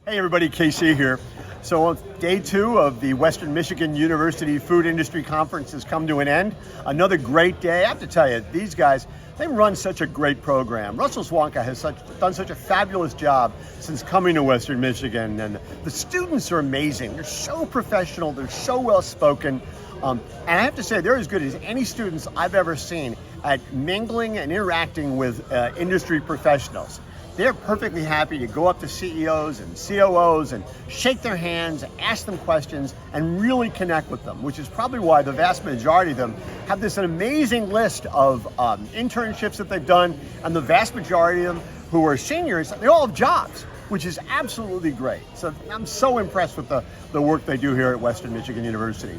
Hey everybody, KC here. So day 2 of the Western Michigan University Food Industry Conference has come to an end. Another great day. I have to tell you, these guys, they run such a great program. Russell Swanka has done such a fabulous job since coming to Western Michigan, and the students are amazing. They're so professional, they're so well spoken. And I have to say, they're as good as any students I've ever seen at mingling and interacting with industry professionals. They're perfectly happy to go up to CEOs and COOs and shake their hands, ask them questions, and really connect with them, which is probably why the vast majority of them have this amazing list of internships that they've done, and the vast majority of them who are seniors, they all have jobs, which is absolutely great. So I'm so impressed with the work they do here at Western Michigan University.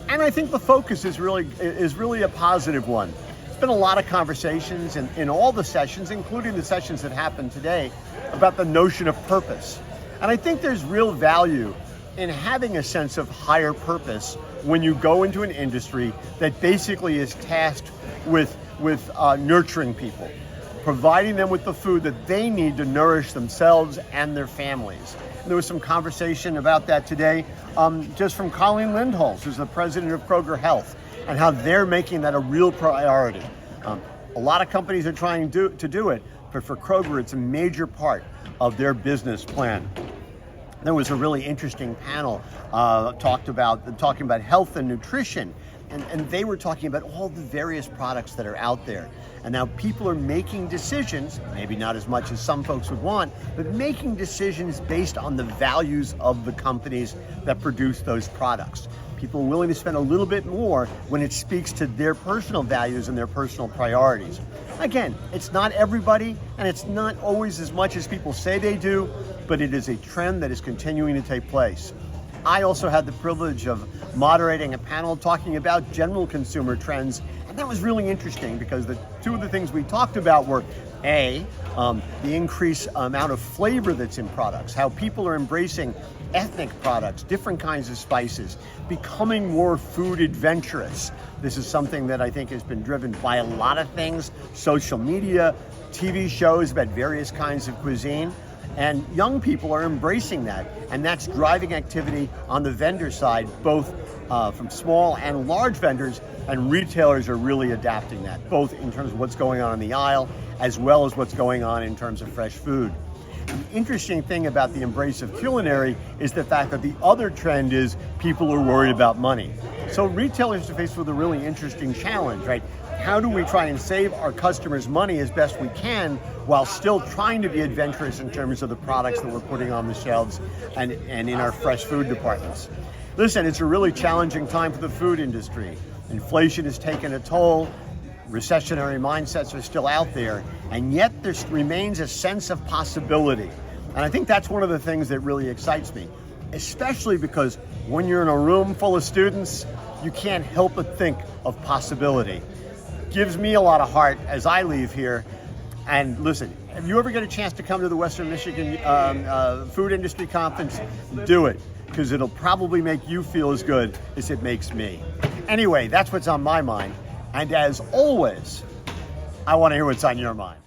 And I think the focus is really a positive one. There's been a lot of conversations in all the sessions, including the sessions that happened today, about the notion of purpose. And I think there's real value in having a sense of higher purpose when you go into an industry that basically is tasked with nurturing people, providing them with the food that they need to nourish themselves and their families. And there was some conversation about that today, just from Colleen Lindholz, who's the president of Kroger Health, and how they're making that a real priority. A lot of companies are trying to do it, but for Kroger, it's a major part of their business plan. There was a really interesting panel talking about health and nutrition, and they were talking about all the various products that are out there. And now people are making decisions, maybe not as much as some folks would want, but making decisions based on the values of the companies that produce those products. People are willing to spend a little bit more when it speaks to their personal values and their personal priorities. Again, it's not everybody, and it's not always as much as people say they do, but it is a trend that is continuing to take place. I also had the privilege of moderating a panel talking about general consumer trends, and that was really interesting because the two of the things we talked about were the increased amount of flavor that's in products, how people are embracing ethnic products, different kinds of spices, becoming more food adventurous. This is something that I think has been driven by a lot of things, social media, TV shows about various kinds of cuisine. And young people are embracing that, and that's driving activity on the vendor side, both from small and large vendors, and retailers are really adapting that, both in terms of what's going on in the aisle, as well as what's going on in terms of fresh food. The interesting thing about the embrace of culinary is the fact that the other trend is people are worried about money. So retailers are faced with a really interesting challenge, right? How do we try and save our customers money as best we can while still trying to be adventurous in terms of the products that we're putting on the shelves and in our fresh food departments? Listen, it's a really challenging time for the food industry. Inflation has taken a toll. Recessionary mindsets are still out there, and yet there remains a sense of possibility. And I think that's one of the things that really excites me, especially because when you're in a room full of students, you can't help but think of possibility. Gives me a lot of heart as I leave here. And listen, if you ever get a chance to come to the Western Michigan Food Industry Conference, do it, because it'll probably make you feel as good as it makes me. Anyway, that's what's on my mind. And as always, I want to hear what's on your mind.